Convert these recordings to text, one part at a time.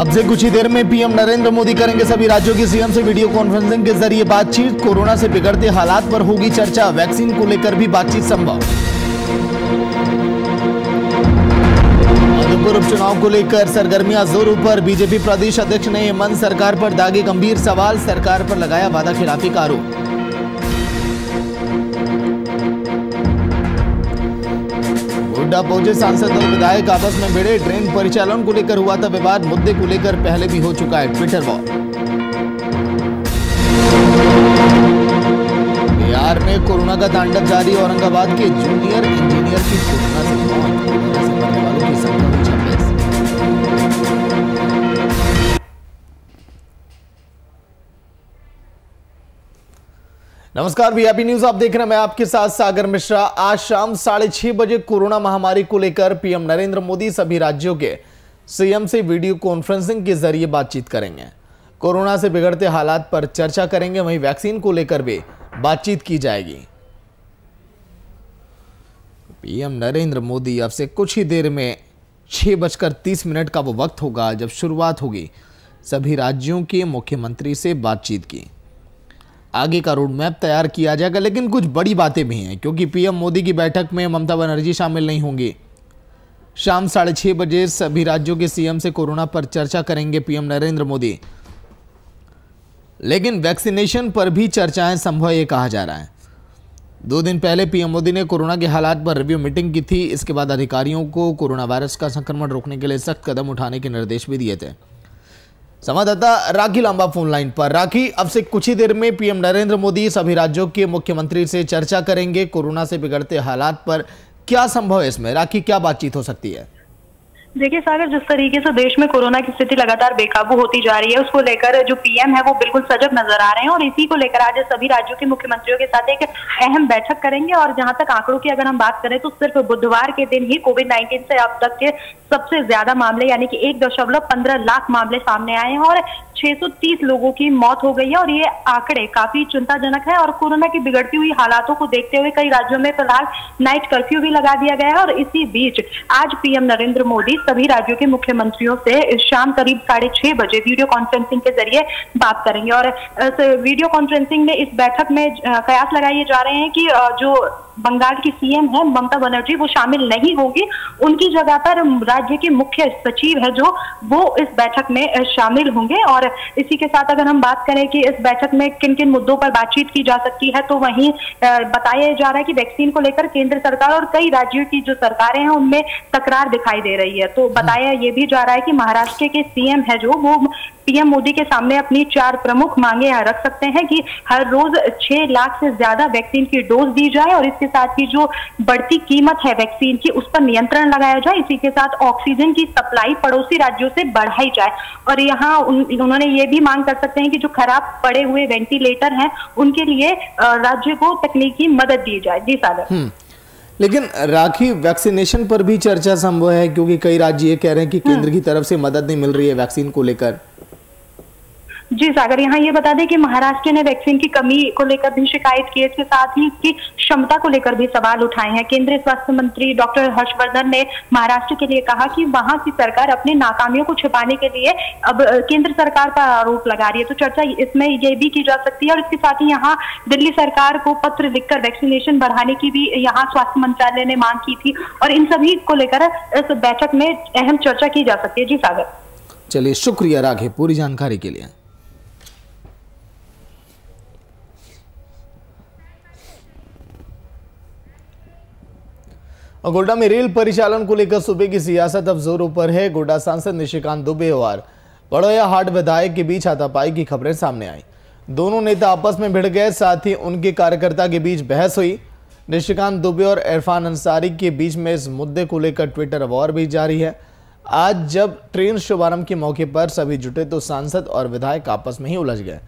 अब से कुछ ही देर में पीएम नरेंद्र मोदी करेंगे सभी राज्यों के सीएम से वीडियो कॉन्फ्रेंसिंग के जरिए बातचीत। कोरोना से बिगड़ते हालात पर होगी चर्चा, वैक्सीन को लेकर भी बातचीत संभव। मधुपुर उपचुनाव को लेकर सरगर्मियां जोरों पर, बीजेपी प्रदेश अध्यक्ष ने हेमंत सरकार पर दागे गंभीर सवाल, सरकार पर लगाया वादा खिलाफी का आरोप। गोड्डा पहुंचे सांसद और विधायक आपस में भिड़े, ट्रेन परिचालन को लेकर हुआ था विवाद, मुद्दे को लेकर पहले भी हो चुका है ट्विटर वॉर। बिहार में कोरोना का तांडव जारी, औरंगाबाद के जूनियर इंजीनियर की कोरोना से मौत, कोरोना से मरने वालों की संख्या हुई 26। नमस्कार, वीआईपी न्यूज आप देख रहे हैं, मैं आपके साथ सागर मिश्रा। आज शाम 6:30 बजे कोरोना महामारी को लेकर पीएम नरेंद्र मोदी सभी राज्यों के सीएम से वीडियो कॉन्फ्रेंसिंग के जरिए बातचीत करेंगे। कोरोना से बिगड़ते हालात पर चर्चा करेंगे, वहीं वैक्सीन को लेकर भी बातचीत की जाएगी। पीएम नरेंद्र मोदी अब से कुछ ही देर में 6:30 का वो वक्त होगा जब शुरुआत होगी सभी राज्यों के मुख्यमंत्री से बातचीत की। आगे का रोड मैप तैयार किया जाएगा, लेकिन कुछ बड़ी बातें भी हैं क्योंकि पीएम मोदी की बैठक में ममता बनर्जी शामिल नहीं होंगी। शाम 6:30 बजे सभी राज्यों के सीएम से कोरोना पर चर्चा करेंगे पीएम नरेंद्र मोदी, लेकिन वैक्सीनेशन पर भी चर्चाएं संभव ये कहा जा रहा है। 2 दिन पहले पीएम मोदी ने कोरोना के हालात पर रिव्यू मीटिंग की थी। इसके बाद अधिकारियों को कोरोना वायरस का संक्रमण रोकने के लिए सख्त कदम उठाने के निर्देश भी दिए थे। संवाददाता राखी लांबा फोन लाइन पर। राखी, अब से कुछ ही देर में पीएम नरेंद्र मोदी सभी राज्यों के मुख्यमंत्री से चर्चा करेंगे। कोरोना से बिगड़ते हालात पर क्या संभव है इसमें? राखी, क्या बातचीत हो सकती है? देखिए सागर, जिस तरीके से देश में कोरोना की स्थिति लगातार बेकाबू होती जा रही है, उसको लेकर जो पीएम है वो बिल्कुल सजग नजर आ रहे हैं और इसी को लेकर आज सभी राज्यों के मुख्यमंत्रियों के साथ एक अहम बैठक करेंगे। और जहां तक आंकड़ों की अगर हम बात करें तो सिर्फ बुधवार के दिन ही कोविड-19 से अब तक के सबसे ज्यादा मामले यानी कि 1.15 लाख मामले सामने आए हैं और 630 लोगों की मौत हो गई है। और ये आंकड़े काफी चिंताजनक है और कोरोना की बिगड़ती हुई हालातों को देखते हुए कई राज्यों में फिलहाल नाइट कर्फ्यू भी लगा दिया गया है। और इसी बीच आज पीएम नरेंद्र मोदी सभी राज्यों के मुख्यमंत्रियों से शाम करीब 6:30 बजे वीडियो कॉन्फ्रेंसिंग के जरिए बात करेंगे। और वीडियो कॉन्फ्रेंसिंग में इस बैठक में कयास लगाए जा रहे हैं कि जो बंगाल की सीएम है ममता बनर्जी वो शामिल नहीं होगी, उनकी जगह पर राज्य के मुख्य सचिव है जो वो इस बैठक में शामिल होंगे। और इसी के साथ अगर हम बात करें कि इस बैठक में किन किन मुद्दों पर बातचीत की जा सकती है, तो वहीं बताया जा रहा है कि वैक्सीन को लेकर केंद्र सरकार और कई राज्यों की जो सरकारें हैं उनमें तकरार दिखाई दे रही है। तो बताया ये भी जा रहा है कि महाराष्ट्र के सीएम है जो वो पीएम मोदी के सामने अपनी 4 प्रमुख मांगे रख सकते हैं कि हर रोज 6 लाख से ज्यादा वैक्सीन की डोज दी जाए और इसके साथ ही जो बढ़ती कीमत है वैक्सीन की उस पर नियंत्रण लगाया जाए। इसी के साथ ऑक्सीजन की सप्लाई पड़ोसी राज्यों से बढ़ाई जाए। और यहाँ उन्होंने ये भी मांग कर सकते हैं कि जो खराब पड़े हुए वेंटिलेटर हैं उनके लिए राज्य को तकनीकी मदद दी जाए। जी सागर। लेकिन राखी, वैक्सीनेशन पर भी चर्चा संभव है क्योंकि कई राज्य ये कह रहे हैं कि केंद्र की तरफ से मदद नहीं मिल रही है वैक्सीन को लेकर। जी सागर, यहाँ ये बता दें कि महाराष्ट्र ने वैक्सीन की कमी को लेकर भी शिकायत की है। इसके साथ ही इसकी क्षमता को लेकर भी सवाल उठाए हैं। केंद्रीय स्वास्थ्य मंत्री डॉक्टर हर्षवर्धन ने महाराष्ट्र के लिए कहा कि वहां की सरकार अपनी नाकामियों को छिपाने के लिए अब केंद्र सरकार पर आरोप लगा रही है। तो चर्चा इसमें ये भी की जा सकती है। और इसके साथ ही यहाँ दिल्ली सरकार को पत्र लिखकर वैक्सीनेशन बढ़ाने की भी यहाँ स्वास्थ्य मंत्रालय ने मांग की थी। और इन सभी को लेकर इस बैठक में अहम चर्चा की जा सकती है। जी सागर। चलिए, शुक्रिया राघे पूरी जानकारी के लिए। और गोड्डा में रेल परिचालन को लेकर सूबे की सियासत अब जोरों पर है। गोड्डा सांसद निशिकांत दुबे और बड़ौया हाट विधायक के बीच हाथापाई की खबरें सामने आई। दोनों नेता आपस में भिड़ गए, साथ ही उनके कार्यकर्ता के बीच बहस हुई। निशिकांत दुबे और इरफान अंसारी के बीच में इस मुद्दे को लेकर ट्विटर वॉर भी जारी है। आज जब ट्रेन शुभारंभ के मौके पर सभी जुटे तो सांसद और विधायक आपस में ही उलझ गए।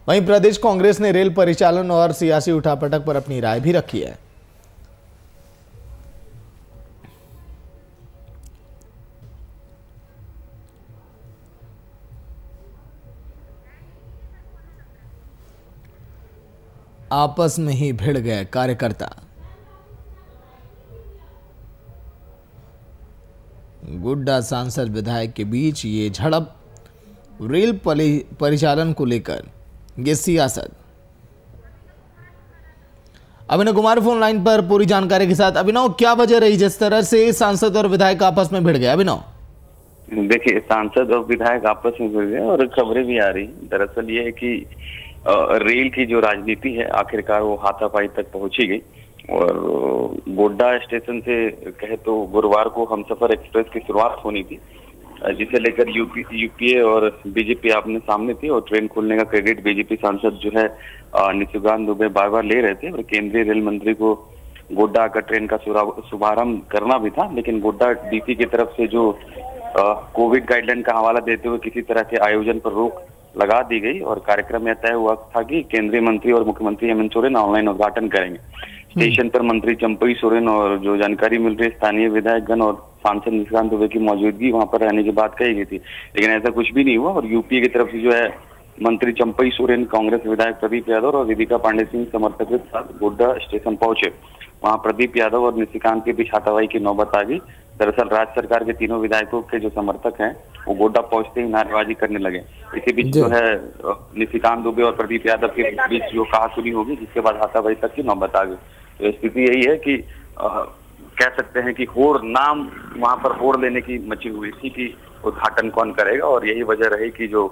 वहीं प्रदेश कांग्रेस ने रेल परिचालन और सियासी उठापटक पर अपनी राय भी रखी है। आपस में ही भिड़ गए कार्यकर्ता। गोड्डा सांसद विधायक के बीच ये झड़प रेल परिचालन को लेकर ये सियासत। अभिनव कुमार फोन लाइन पर पूरी जानकारी के साथ। अभिनव, क्या वजह रही जिस तरह से सांसद और विधायक आपस में भिड़ गए? अभिनव, देखिए, सांसद और विधायक आपस में भिड़ गए और खबरें भी आ रही। दरअसल ये है कि रेल की जो राजनीति है आखिरकार वो हाथापाई तक पहुंची गई और गोड्डा स्टेशन से कहे तो गुरुवार को हमसफर एक्सप्रेस की शुरुआत होनी थी, जिसे लेकर यूपीए और बीजेपी आमने सामने थी और ट्रेन खोलने का क्रेडिट बीजेपी सांसद जो है निशिकांत दुबे बार बार ले रहे थे और केंद्रीय रेल मंत्री को गोड्डा आकर ट्रेन का शुभारंभ करना भी था, लेकिन गोड्डा डीसी की तरफ से जो कोविड गाइडलाइन का हवाला देते हुए किसी तरह के आयोजन पर रोक लगा दी गई और कार्यक्रम यह तय हुआ था कि केंद्रीय मंत्री और मुख्यमंत्री हेमंत सोरेन ऑनलाइन उद्घाटन करेंगे। स्टेशन पर मंत्री चंपई सोरेन और जो जानकारी मिल रही है स्थानीय विधायकगण और सांसद निशिकांत दुबे की मौजूदगी वहां पर रहने की बात कही गई थी, लेकिन ऐसा कुछ भी नहीं हुआ और यूपीए की तरफ से जो है मंत्री चंपई सोरेन, कांग्रेस विधायक प्रदीप यादव और विदिका पांडे सिंह समर्थक के साथ गोड्डा स्टेशन पहुंचे। वहां प्रदीप यादव और निशिकांत के बीच हाथापाई की नौबत आ गई। दरअसल राज्य सरकार के तीनों विधायकों के जो समर्थक हैं वो गोड्डा पहुंचते ही नारेबाजी करने लगे। इसी बीच जो है निशिकांत दुबे और प्रदीप यादव के बीच जो कहासुनी होगी, जिसके बाद हाथापाई तक की नौबत आ गई। तो स्थिति यही है कि कह सकते हैं कि होड़ नाम वहां पर होड़ लेने की मची हुई थी कि उद्घाटन कौन करेगा और यही वजह रही कि जो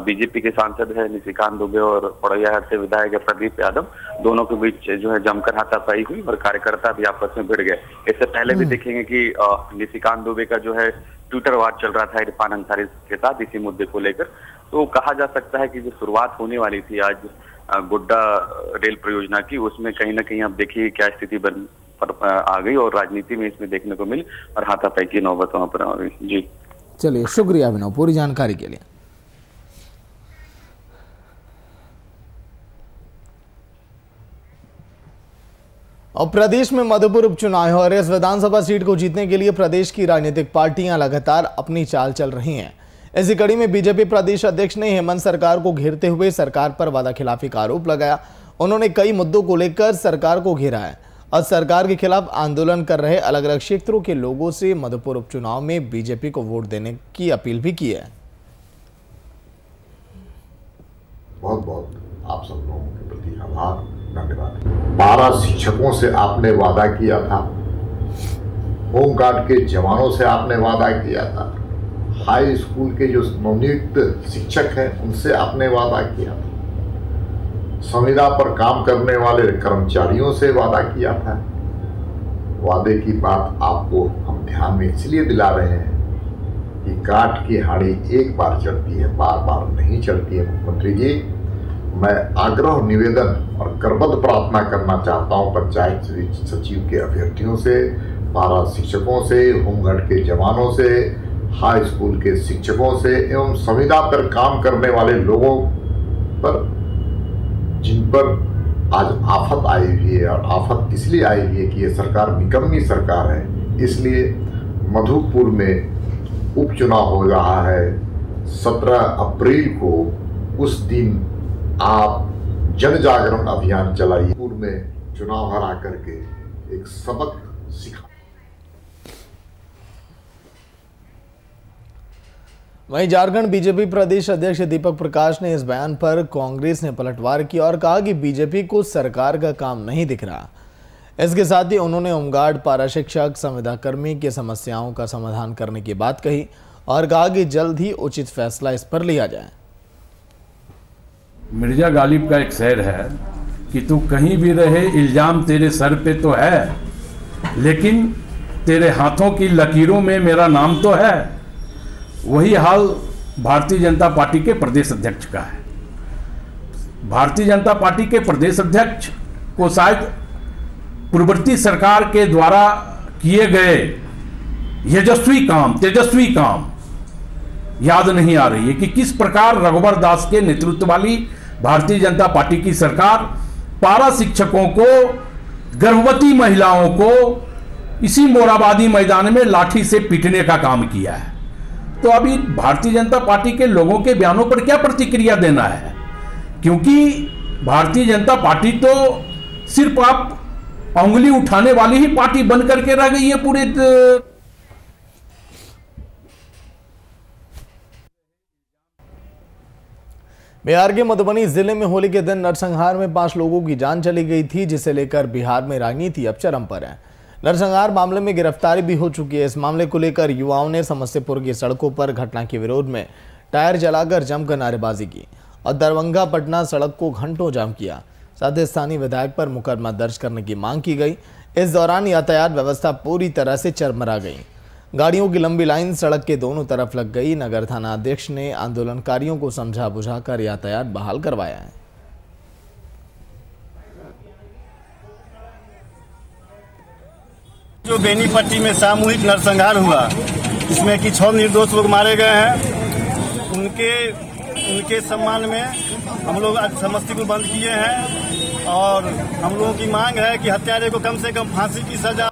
बीजेपी के सांसद है निशिकांत दुबे और पड़ोया से विधायक है प्रदीप यादव, दोनों के बीच जो है जमकर हाथापाई हुई और कार्यकर्ता भी आपस में भिड़ गए। इससे पहले भी देखेंगे कि निशिकांत दुबे का जो है ट्विटर वार चल रहा था इरफान अंसारी के साथ इसी मुद्दे को लेकर। तो कहा जा सकता है कि जो शुरुआत होने वाली थी आज गोड्डा रेल परियोजना की, उसमें कहीं ना कहीं आप देखिए क्या स्थिति पर आ गई और राजनीति में इसमें देखने को मिली और हाथापाई की नौबत वहां पर आ गई। जी चलिए, शुक्रिया अभिनव पूरी जानकारी के लिए। और प्रदेश में मधुपुर उपचुनाव है और इस विधानसभा सीट को जीतने के लिए प्रदेश की राजनीतिक पार्टियां लगातार अपनी चाल चल रही हैं। इसी कड़ी में बीजेपी प्रदेश अध्यक्ष ने हेमंत सरकार को घेरते हुए सरकार पर वादाखिलाफी का आरोप लगाया। उन्होंने कई मुद्दों को लेकर सरकार को घेरा है और सरकार के खिलाफ आंदोलन कर रहे अलग अलग क्षेत्रों के लोगों से मधुपुर उपचुनाव में बीजेपी को वोट देने की अपील भी की है। बहुत बहुत आप सब लोगों के प्रति आभार, धन्यवाद। 12 शिक्षकों से आपने वादा किया था, होमगार्ड के जवानों से आपने वादा किया था, हाई स्कूल के जो नवनियुक्त शिक्षक हैं उनसे आपने वादा किया था, संविदा पर काम करने वाले कर्मचारियों से वादा किया था। वादे की बात आपको हम ध्यान में इसलिए दिला रहे हैं कि काठ की हाड़ी एक बार चढ़ती है, बार बार नहीं चढ़ती है। मुख्यमंत्री जी, मैं आग्रह, निवेदन और करबद्ध प्रार्थना करना चाहता हूं पंचायत सचिव के अभ्यर्थियों से, 12 शिक्षकों से, होमगार्ड के जवानों से, हाई स्कूल के शिक्षकों से एवं संविदा पर काम करने वाले लोगों पर, जिन पर आज आफत आई हुई है और आफत इसलिए आई हुई है कि ये सरकार निकम्मी सरकार है। इसलिए मधुपुर में उपचुनाव हो रहा है 17 अप्रैल को। उस दिन आप जन जागरण अभियान चलाइए, पूर्व में चुनाव हरा करके एक सबक सिखा। वहीं झारखंड बीजेपी प्रदेश अध्यक्ष दीपक प्रकाश ने इस बयान पर कांग्रेस ने पलटवार किया और कहा कि बीजेपी को सरकार का काम नहीं दिख रहा। इसके साथ ही उन्होंने होमगार्ड, पारा शिक्षक, संविदा कर्मी की समस्याओं का समाधान करने की बात कही और कहा कि जल्द ही उचित फैसला इस पर लिया जाए। मिर्जा गालिब का एक शेर है कि तू कहीं भी रहे इल्जाम तेरे सर पे तो है, लेकिन तेरे हाथों की लकीरों में मेरा नाम तो है। वही हाल भारतीय जनता पार्टी के प्रदेश अध्यक्ष का है। भारतीय जनता पार्टी के प्रदेश अध्यक्ष को शायद पूर्ववर्ती सरकार के द्वारा किए गए तेजस्वी काम याद नहीं आ रही है कि किस प्रकार रघुवर दास के नेतृत्व वाली भारतीय जनता पार्टी की सरकार पारा शिक्षकों को, गर्भवती महिलाओं को इसी मोराबादी मैदान में लाठी से पीटने का काम किया है। तो अभी भारतीय जनता पार्टी के लोगों के बयानों पर क्या प्रतिक्रिया देना है, क्योंकि भारतीय जनता पार्टी तो सिर्फ आप उंगली उठाने वाली ही पार्टी बन करके रह गई है पूरे। बिहार के मधुबनी जिले में होली के दिन नरसंहार में 5 लोगों की जान चली गई थी, जिसे लेकर बिहार में राजनीति अब चरम पर है। नरसंहार मामले में गिरफ्तारी भी हो चुकी है। इस मामले को लेकर युवाओं ने समस्तीपुर की सड़कों पर घटना के विरोध में टायर जलाकर जमकर नारेबाजी की और दरभंगा पटना सड़क को घंटों जाम किया। साथ ही स्थानीय विधायक पर मुकदमा दर्ज करने की मांग की गई। इस दौरान यातायात व्यवस्था पूरी तरह से चरमरा गई। गाड़ियों की लंबी लाइन सड़क के दोनों तरफ लग गई। नगर थाना अध्यक्ष ने आंदोलनकारियों को समझा बुझाकर यातायात बहाल करवाया है। जो बेनीपट्टी में सामूहिक नरसंहार हुआ, इसमें कि 6 निर्दोष लोग मारे गए हैं, उनके सम्मान में हम लोग आज समस्तीपुर बंद किए हैं और हम लोगों की मांग है कि हत्यारे को कम से कम फांसी की सजा।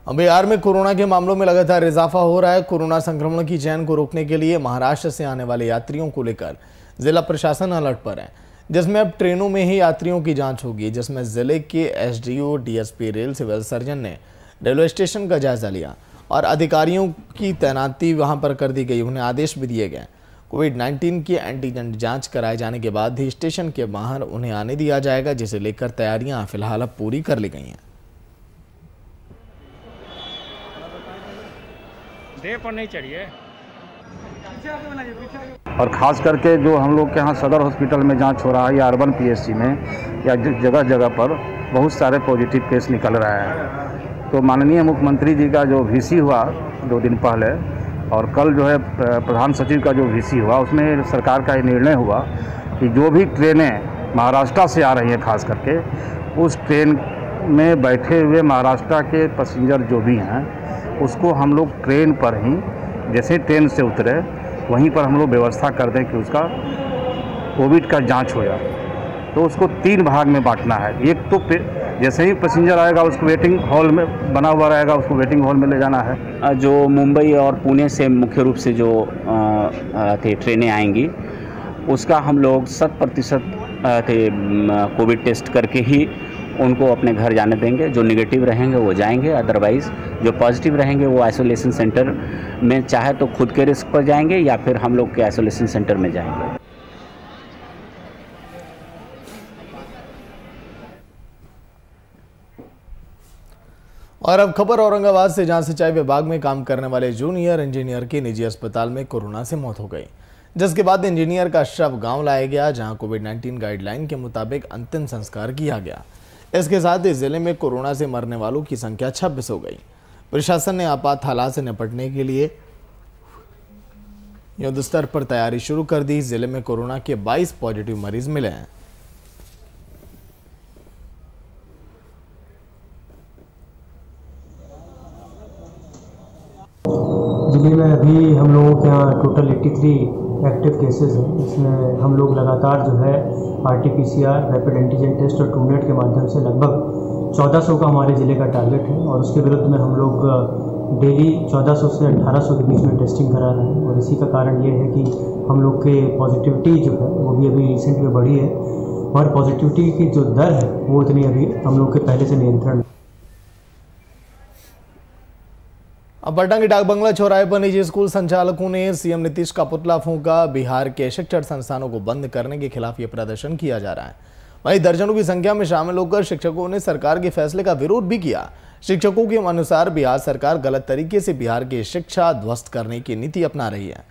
बिहार में कोरोना के मामलों में लगातार इजाफा हो रहा है। कोरोना संक्रमण की चैन को रोकने के लिए महाराष्ट्र से आने वाले यात्रियों को लेकर जिला प्रशासन अलर्ट पर है, जिसमें अब ट्रेनों में ही यात्रियों की जांच होगी। जिसमें जिले के SDO, DSP, rail civil surgeon ने रेलवे स्टेशन का जायजा लिया और अधिकारियों की तैनाती वहां पर कर दी गई। उन्हें आदेश भी दिए गए। कोविड-19 की एंटीजन जांच कराए जाने के बाद ही स्टेशन के बाहर उन्हें आने दिया जाएगा, जिसे लेकर तैयारियां फिलहाल अब पूरी कर ली गई हैं। पर नहीं चढ़िए। और ख़ास करके जो हम लोग के यहाँ सदर हॉस्पिटल में जांच हो रहा है या अर्बन पीएससी में या जगह जगह पर बहुत सारे पॉजिटिव केस निकल रहा है। तो माननीय मुख्यमंत्री जी का जो वीसी हुआ 2 दिन पहले और कल जो है प्रधान सचिव का जो वीसी हुआ, उसमें सरकार का ये निर्णय हुआ कि जो भी ट्रेनें महाराष्ट्र से आ रही हैं, खास करके उस ट्रेन में बैठे हुए महाराष्ट्र के पैसेंजर जो भी हैं, उसको हम लोग ट्रेन पर ही जैसे ट्रेन से उतरे वहीं पर हम लोग व्यवस्था कर दें कि उसका कोविड का जांच हो जाए। तो उसको 3 भाग में बांटना है। एक तो जैसे ही पैसेंजर आएगा उसको वेटिंग हॉल में बना हुआ रहेगा, उसको वेटिंग हॉल में ले जाना है। जो मुंबई और पुणे से मुख्य रूप से जो ट्रेनें आएंगी, उसका हम लोग 100% कोविड टेस्ट करके ही उनको अपने घर जाने देंगे। जो नेगेटिव रहेंगे वो जाएंगे, अदरवाइज़ जो पॉजिटिव रहेंगे वो आइसोलेशन सेंटर में चाहे तो खुद के रिस्क पर जाएंगे या फिर हम लोग के आइसोलेशन सेंटर में जाएंगे। और अब खबर औरंगाबाद से, जहां सिंचाई विभाग में काम करने वाले जूनियर इंजीनियर की निजी अस्पताल में कोरोना से मौत हो गई, जिसके बाद इंजीनियर का शव गांव लाया गया, जहां कोविड-19 गाइडलाइन के मुताबिक अंतिम संस्कार किया गया। इसके साथ ही जिले में कोरोना से मरने वालों की संख्या 26 हो गई। प्रशासन ने आपात हालात से निपटने के लिए युद्ध स्तर पर तैयारी शुरू कर दी। जिले में कोरोना के 22 पॉजिटिव मरीज मिले हैं। जिले में अभी हम लोगों के यहाँ टोटल 83 एक्टिव केसेस हैं। इसमें हम लोग लगातार जो है RT-PCR, रैपिड एंटीजन टेस्ट और ट्रूनेट के माध्यम से लगभग 1400 का हमारे ज़िले का टारगेट है और उसके विरुद्ध में हम लोग डेली 1400 से 1800 के बीच में टेस्टिंग करा रहे हैं। और इसी का कारण ये है कि हम लोग के पॉजिटिविटी जो है वो भी अभी रिसेंट में बढ़ी है और पॉजिटिविटी की जो दर है वो इतनी अभी हम लोग के पहले से नियंत्रण। अब पटना के डाक बंगला चौराहे पर निजी स्कूल संचालकों ने सीएम नीतीश का पुतला फूंका। बिहार के शिक्षण संस्थानों को बंद करने के खिलाफ यह प्रदर्शन किया जा रहा है। वहीं दर्जनों की संख्या में शामिल होकर शिक्षकों ने सरकार के फैसले का विरोध भी किया। शिक्षकों के अनुसार बिहार सरकार गलत तरीके से बिहार की शिक्षा ध्वस्त करने की नीति अपना रही है।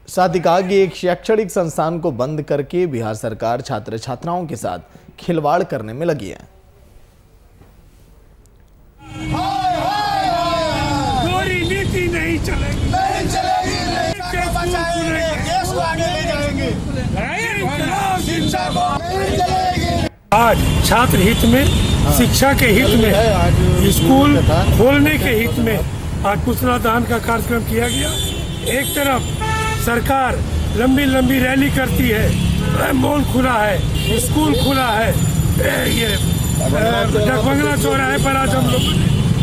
साथ ही कहा कि एक शैक्षणिक संस्थान को बंद करके बिहार सरकार छात्र छात्राओं के साथ खिलवाड़ करने में लगी है। आज छात्र हित में, शिक्षा के हित में, स्कूल खोलने के हित में आज पुतला दहन का कार्यक्रम किया गया। एक तरफ सरकार लंबी लंबी रैली करती है, मॉल खुला है, स्कूल खुला है, ये डाक बंगला चौराहे पर आज हम लोग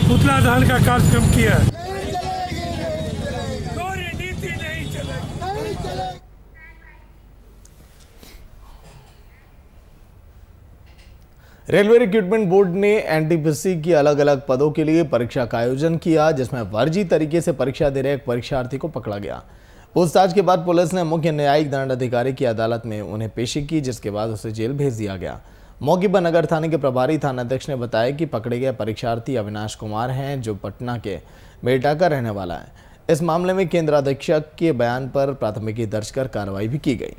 पुतला दहन का कार्यक्रम किया है। रेलवे रिक्रूटमेंट बोर्ड ने एनटीपीसी की अलग अलग पदों के लिए परीक्षा का आयोजन किया, जिसमें फर्जी तरीके से परीक्षा दे रहे एक परीक्षार्थी को पकड़ा गया। पूछताछ के बाद पुलिस ने मुख्य न्यायिक दंडाधिकारी की अदालत में उन्हें पेशी की, जिसके बाद उसे जेल भेज दिया गया। मौके पर नगर थाने के प्रभारी थानाध्यक्ष ने बताया कि पकड़े गए परीक्षार्थी अविनाश कुमार हैं, जो पटना के मेटा का रहने वाला है। इस मामले में केंद्राधीक्षक के बयान पर प्राथमिकी दर्ज कर कार्रवाई भी की गई।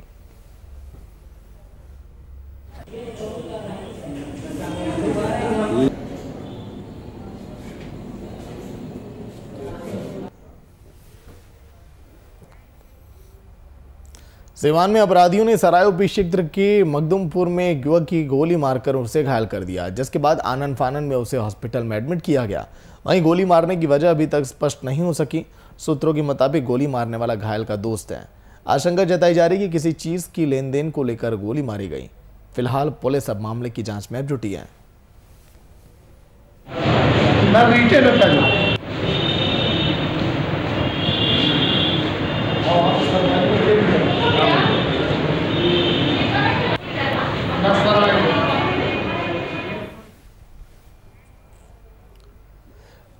सीवान में अपराधियों ने सरायोपी क्षेत्र के मखदुमपुर में एक युवक की गोली मारकर उसे घायल कर दिया, जिसके बाद आनन फानन में उसे हॉस्पिटल में एडमिट किया गया। वहीं गोली मारने की वजह अभी तक स्पष्ट नहीं हो सकी। सूत्रों के मुताबिक गोली मारने वाला घायल का दोस्त है। आशंका जताई जा रही है कि किसी चीज की लेन देन को लेकर गोली मारी गई। फिलहाल पुलिस अब मामले की जांच में जुटी है।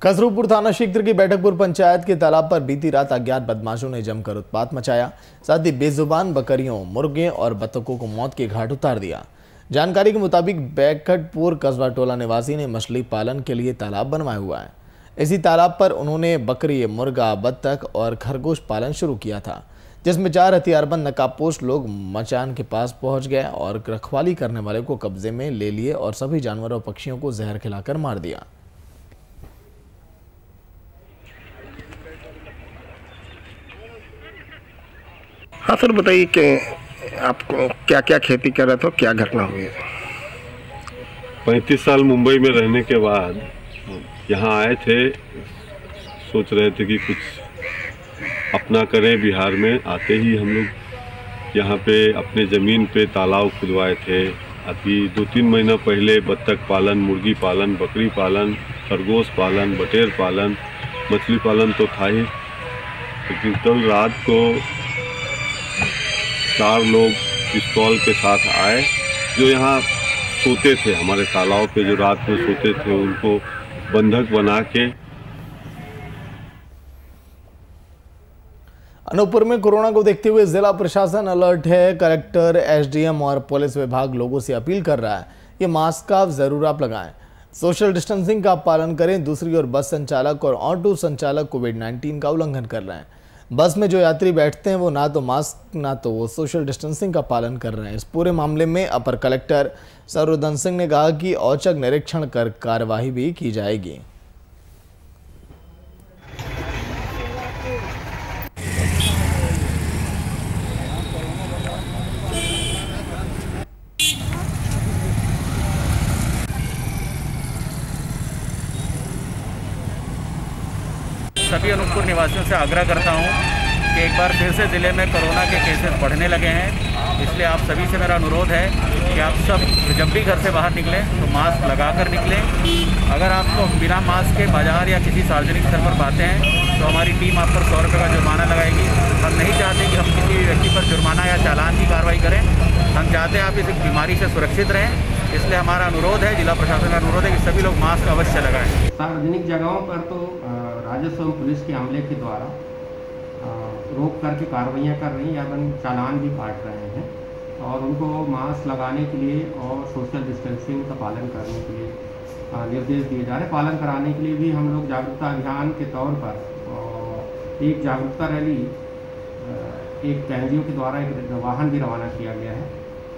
खसरूपुर थाना क्षेत्र की बैठकपुर पंचायत के तालाब पर बीती रात अज्ञात बदमाशों ने जमकर उत्पात मचाया। साथ ही बेजुबान बकरियों, मुर्गे और बतखों को मौत के घाट उतार दिया। जानकारी के मुताबिक बैठकपुर कस्बा टोला निवासी ने मछली पालन के लिए तालाब बनवाया हुआ है। इसी तालाब पर उन्होंने बकरी, मुर्गा, बत्तख और खरगोश पालन शुरू किया था, जिसमें 4 हथियारबंद नकाबपोश लोग मचान के पास पहुंच गए और रखवाली करने वाले को कब्जे में ले लिए और सभी जानवरों और पक्षियों को जहर खिलाकर मार दिया। हाँ सर, बताइए कि आपको क्या क्या खेती कर रहे थे, क्या घटना हुई? 35 साल मुंबई में रहने के बाद यहाँ आए थे, सोच रहे थे कि कुछ अपना करें। बिहार में आते ही हम लोग यहाँ पे अपने ज़मीन पे तालाब खुदवाए थे। अभी 2-3 महीना पहले बत्तख पालन, मुर्गी पालन, बकरी पालन, खरगोश पालन, बटेर पालन, मछली पालन तो था ही। लेकिन कल रात को 4 लोग पिस्तौल के साथ आए, जो यहाँ सोते थे हमारे तालाब पे, जो रात में सोते थे, उनको बंधक बना के। अनूपपुर में कोरोना को देखते हुए जिला प्रशासन अलर्ट है। कलेक्टर, एसडीएम और पुलिस विभाग लोगों से अपील कर रहा है कि मास्क का जरूर आप लगाएं, सोशल डिस्टेंसिंग का पालन करें। दूसरी ओर बस संचालक और ऑटो संचालक कोविड-19 का उल्लंघन कर रहे हैं। बस में जो यात्री बैठते हैं वो ना तो मास्क ना तो वो सोशल डिस्टेंसिंग का पालन कर रहे हैं। इस पूरे मामले में अपर कलेक्टर सर्वोदन सिंह ने कहा कि औचक निरीक्षण कर कार्यवाही भी की जाएगी। सभी अनूपपुर निवासियों से आग्रह करता हूं कि एक बार फिर से ज़िले में कोरोना के केसेस बढ़ने लगे हैं, इसलिए आप सभी से मेरा अनुरोध है कि आप सब जब भी घर से बाहर निकलें तो मास्क लगाकर निकलें। अगर आपको बिना मास्क के बाजार या किसी सार्वजनिक स्थल पर पाते हैं तो हमारी टीम आप पर 100 रुपये का जुर्माना लगाएगी। हम नहीं चाहते कि हम किसी भी व्यक्ति पर जुर्माना या चालान की कार्रवाई करें। हम चाहते हैं आप इस बीमारी से सुरक्षित रहें, इसलिए हमारा अनुरोध है, जिला प्रशासन का अनुरोध है कि सभी लोग मास्क अवश्य लगाएं। सार्वजनिक जगहों पर तो राजस्व एवं पुलिस के अमले के द्वारा रोक करके कार्रवाइयाँ कर रही हैं या चालान भी काट रहे हैं, और उनको मास्क लगाने के लिए और सोशल डिस्टेंसिंग का पालन करने के लिए निर्देश दिए जा रहे हैं। पालन कराने के लिए भी हम लोग जागरूकता अभियान के तौर पर एक जागरूकता रैली एक एनजीओ के द्वारा एक वाहन भी रवाना किया गया है,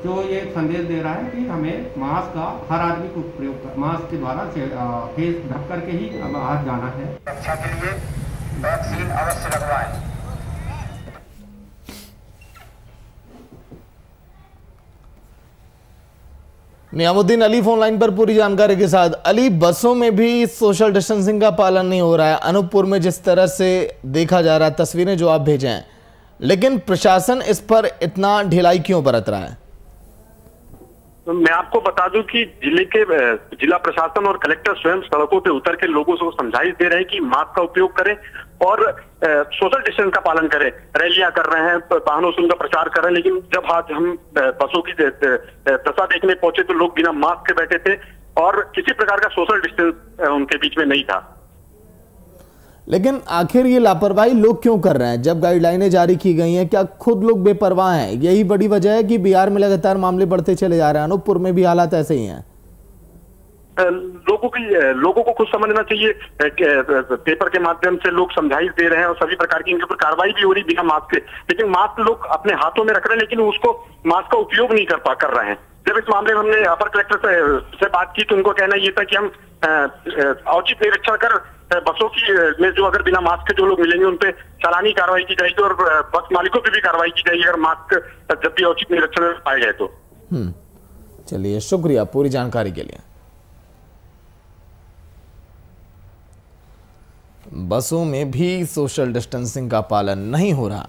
जो ये संदेश दे रहा है कि हमें मास्क का हर आदमी को प्रयोग कर, मास्क के द्वारा फेस ढक करके ही बाहर जाना है। अच्छा के लिए वैक्सीन अवश्य लगवाएं। नियामुद्दीन अली फोन लाइन पर पूरी जानकारी के साथ। अली, बसों में भी सोशल डिस्टेंसिंग का पालन नहीं हो रहा है। अनूपपुर में जिस तरह से देखा जा रहा है, तस्वीरें जो आप भेजे हैं, लेकिन प्रशासन इस पर इतना ढिलाई क्यों बरत रहा है? मैं आपको बता दूं कि जिला प्रशासन और कलेक्टर स्वयं सड़कों पे उतर के लोगों को समझाइश दे रहे हैं कि मास्क का उपयोग करें और सोशल डिस्टेंस का पालन करें। रैलियां कर रहे हैं, वाहनों से उनका प्रचार कर रहे हैं, लेकिन जब आज हम बसों की दशा देखने पहुंचे तो लोग बिना मास्क के बैठे थे और किसी प्रकार का सोशल डिस्टेंस उनके बीच में नहीं था। लेकिन आखिर ये लापरवाही लोग क्यों कर रहे हैं? जब गाइडलाइनें जारी की गई हैं, क्या खुद लोग बेपरवाह हैं? यही बड़ी वजह है कि बिहार में लगातार मामले बढ़ते चले जा रहे हैं। अनूपपुर में भी हालात ऐसे ही हैं। लोगों को खुद समझना चाहिए। पेपर के माध्यम से लोग समझाइश दे रहे हैं और सभी प्रकार की इनके ऊपर कार्रवाई भी हो रही बिना मास्क के, लेकिन मास्क लोग अपने हाथों में रख रहे हैं, लेकिन उसको मास्क का उपयोग नहीं कर रहे हैं। जब इस मामले में हमने अपर कलेक्टर से बात की तो उनको कहना ये था कि हम औचित्य निरीक्षण कर बसों की में जो अगर बिना मास्क के जो लोग मिलेंगे उन पे चालानी कार्रवाई की जाएगी और बस मालिकों पे भी कार्रवाई की जाएगी अगर मास्क जब भी औचित्य निरीक्षण में पाए गए तो। चलिए, शुक्रिया पूरी जानकारी के लिए। बसों में भी सोशल डिस्टेंसिंग का पालन नहीं हो रहा।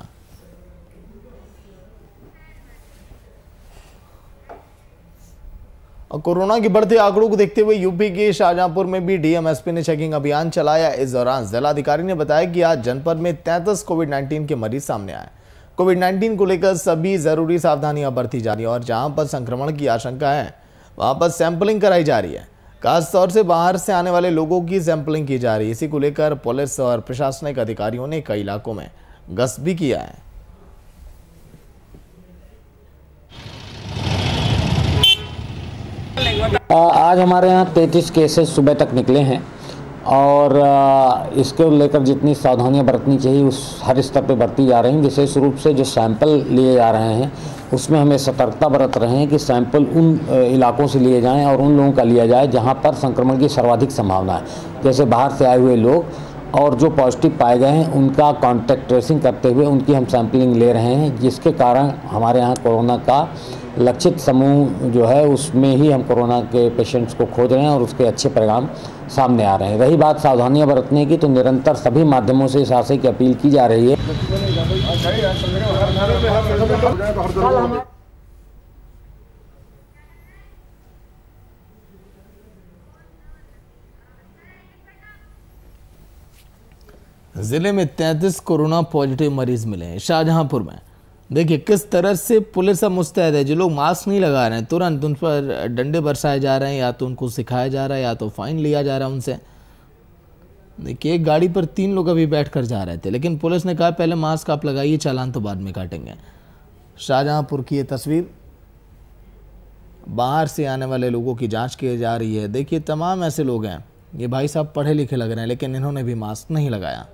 और कोरोना के बढ़ते आंकड़ों को देखते हुए यूपी के शाहजहांपुर में भी डीएमएसपी ने चेकिंग अभियान चलाया। इस दौरान जिलाधिकारी ने बताया कि आज जनपद में 33 कोविड-19 के मरीज सामने आए। कोविड-19 को लेकर सभी जरूरी सावधानियां बरती जा रही है और जहां पर संक्रमण की आशंका है वहां पर सैंपलिंग कराई जा रही है। खासतौर से बाहर से आने वाले लोगों की सैंपलिंग की जा रही है। इसी को लेकर पुलिस और प्रशासनिक अधिकारियों ने कई इलाकों में गश्त भी किया है। आज हमारे यहाँ 33 केसेस सुबह तक निकले हैं और इसको लेकर जितनी सावधानियां बरतनी चाहिए उस हर स्तर पे बरती जा रही हैं। विशेष रूप से जो सैंपल लिए जा रहे हैं उसमें हमें सतर्कता बरत रहे हैं कि सैंपल उन इलाकों से लिए जाएं और उन लोगों का लिया जाए जहां पर संक्रमण की सर्वाधिक संभावना है, जैसे बाहर से आए हुए लोग। और जो पॉजिटिव पाए गए हैं उनका कॉन्टैक्ट ट्रेसिंग करते हुए उनकी हम सैंपलिंग ले रहे हैं, जिसके कारण हमारे यहाँ कोरोना का लक्षित समूह जो है उसमें ही हम कोरोना के पेशेंट्स को खोज रहे हैं और उसके अच्छे परिणाम सामने आ रहे हैं। रही बात सावधानियां बरतने की, तो निरंतर सभी माध्यमों से इस आशय की अपील की जा रही है। जिले में 33 कोरोना पॉजिटिव मरीज मिले हैं शाहजहांपुर में। देखिए किस तरह से पुलिस अब मुस्तैद है। जो लोग मास्क नहीं लगा रहे हैं तुरंत उन पर डंडे बरसाए जा रहे हैं, या तो उनको सिखाया जा रहा है या तो फाइन लिया जा रहा है उनसे। देखिए एक गाड़ी पर 3 लोग अभी बैठकर जा रहे थे, लेकिन पुलिस ने कहा पहले मास्क आप लगाइए, चालान तो बाद में काटेंगे। शाहजहांपुर की ये तस्वीर, बाहर से आने वाले लोगों की जांच की जा रही है। देखिए तमाम ऐसे लोग हैं, ये भाई साहब पढ़े लिखे लग रहे हैं लेकिन इन्होंने भी मास्क नहीं लगाया।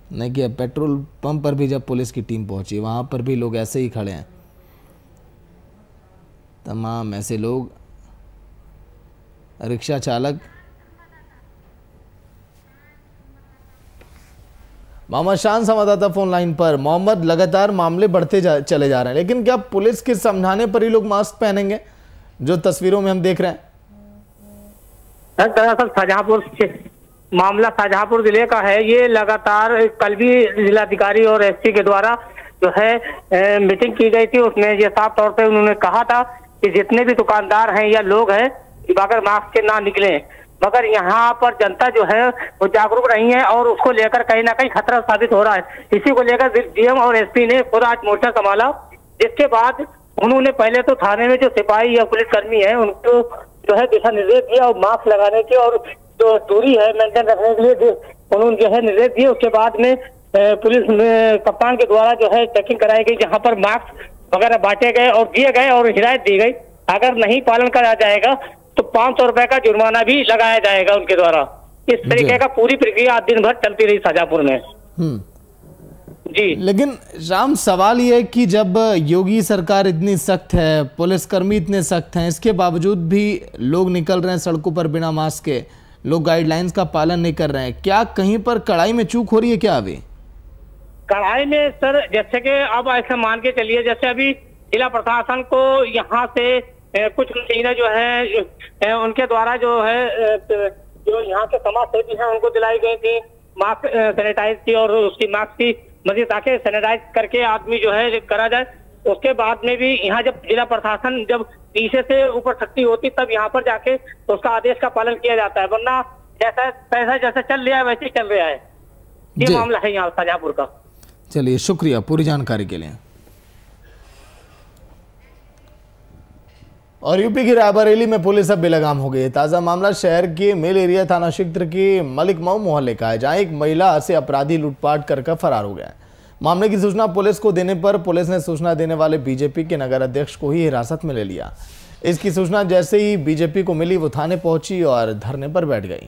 नहीं कि पेट्रोल पंप पर भी जब पुलिस की टीम पहुंची वहां पर भी लोग ऐसे ही खड़े हैं। तमाम ऐसे लोग, रिक्शा चालक। मोहम्मद शान संवाददाता फोन लाइन पर। मोहम्मद, लगातार मामले बढ़ते चले जा रहे हैं, लेकिन क्या पुलिस के समझाने पर ही लोग मास्क पहनेंगे जो तस्वीरों में हम देख रहे हैं? दरअसल शाहजहांपुर मामला शाहजहांपुर जिले का है। ये लगातार कल भी जिलाधिकारी और एसपी के द्वारा जो है मीटिंग की गई थी। उसमें ये साफ तौर पे उन्होंने कहा था कि जितने भी दुकानदार हैं या लोग हैं बगैर मास्क के ना निकले, मगर यहाँ पर जनता जो है वो जागरूक नहीं है और उसको लेकर कहीं ना कहीं खतरा साबित हो रहा है। इसी को लेकर डीएम और एसपी ने खुद आज मोर्चा संभाला, जिसके बाद उन्होंने पहले तो थाने में जो सिपाही या पुलिसकर्मी है उनको जो है दिशा निर्देश दिया और मास्क लगाने की और जो दूरी है मेंटेन रखने के लिए उन्होंने जो है निर्देश दिए। उसके बाद में पुलिस में कप्तान के द्वारा जो है चेकिंग कराई गई, जहां पर मास्क वगैरह बांटे गए और दिए गए और हिदायत दी गई अगर नहीं पालन करा जाएगा तो 500 रुपए का जुर्माना भी लगाया जाएगा उनके द्वारा। इस तरीके का पूरी प्रक्रिया दिन भर चलती रही शाहजहांपुर में। जी, लेकिन राम सवाल यह है कि जब योगी सरकार इतनी सख्त है, पुलिसकर्मी इतने सख्त हैं, इसके बावजूद भी लोग निकल रहे हैं सड़कों पर बिना मास्क के, लोग गाइडलाइंस का पालन नहीं कर रहे हैं। क्या कहीं पर कड़ाई में चूक हो रही है क्या? अभी कड़ाई में सर, जैसे कि अब ऐसे मान के चलिए जैसे अभी जिला प्रशासन को यहाँ से कुछ मशीनें जो है उनके द्वारा जो है जो यहाँ के समाज सेवी हैं उनको दिलाई गई थी मास्क सैनिटाइज की और उसकी मास्क की मजीद ताकि सैनिटाइज करके आदमी जो है करा जाए। उसके बाद में भी यहाँ जब जिला प्रशासन जब नीचे से ऊपर शक्ति होती तब यहाँ पर जाके तो उसका आदेश का पालन किया जाता है, वरना जैसा चल रहा है वैसे ही चल रहा है। ये मामला है यहाँ शाहजहांपुर का। चलिए, शुक्रिया पूरी जानकारी के लिए। और यूपी की रायबरेली में पुलिस अब बेलगाम हो गई है। ताजा मामला शहर के मेल एरिया थाना क्षेत्र के मलिक मऊ मोहल्ले का है, जहां एक महिला से अपराधी लूटपाट कर फरार हो गया है। मामले की सूचना पुलिस को देने पर पुलिस ने सूचना देने वाले बीजेपी के नगर अध्यक्ष को ही हिरासत में ले लिया। इसकी सूचना जैसे ही बीजेपी को मिली वो थाने पहुंची और धरने पर बैठ गई।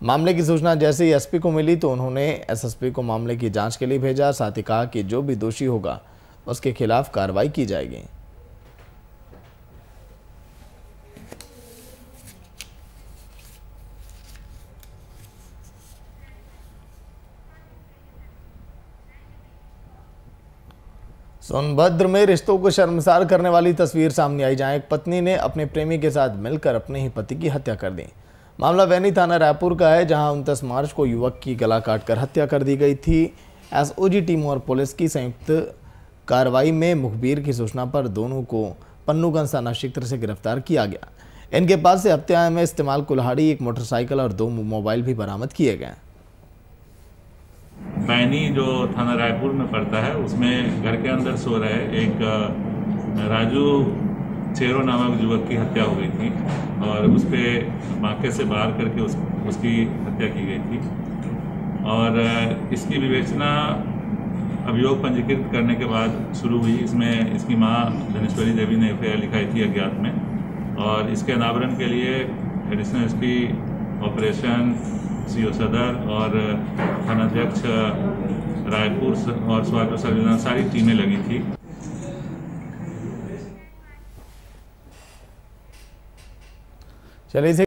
मामले की सूचना जैसे ही एसपी को मिली तो उन्होंने एसएसपी को मामले की जांच के लिए भेजा। साथ ही कहा कि जो भी दोषी होगा उसके खिलाफ कार्रवाई की जाएगी। सोनभद्र में रिश्तों को शर्मसार करने वाली तस्वीर सामने आई, जहां एक पत्नी ने अपने प्रेमी के साथ मिलकर अपने ही पति की हत्या कर दी। मामला वैनी थाना रायपुर का है, जहां 29 मार्च को युवक की गला काटकर हत्या कर दी गई थी। एसओजी टीम और पुलिस की संयुक्त कार्रवाई में मुखबिर की सूचना पर दोनों को पन्नूगंज थाना क्षेत्र से गिरफ्तार किया गया। इनके पास से हत्या में इस्तेमाल कुल्हाड़ी, एक मोटरसाइकिल और 2 मोबाइल भी बरामद किए गए। बैनी जो थाना रायपुर में पड़ता है उसमें घर के अंदर सो रहे एक राजू चेरो नामक युवक की हत्या हो गई थी और उस पर मौके से बाहर करके उसकी हत्या की गई थी। और इसकी विवेचना अभियोग पंजीकृत करने के बाद शुरू हुई। इसमें इसकी मां धनेश्वरी देवी ने एफआईआर लिखाई थी अज्ञात में, और इसके अनावरण के लिए एडिशनल एसपी ऑपरेशन सीओ सदर और थानाध्यक्ष रायपुर और स्वास्थ्य सर्विलांस सारी टीमें लगी थी। चलिए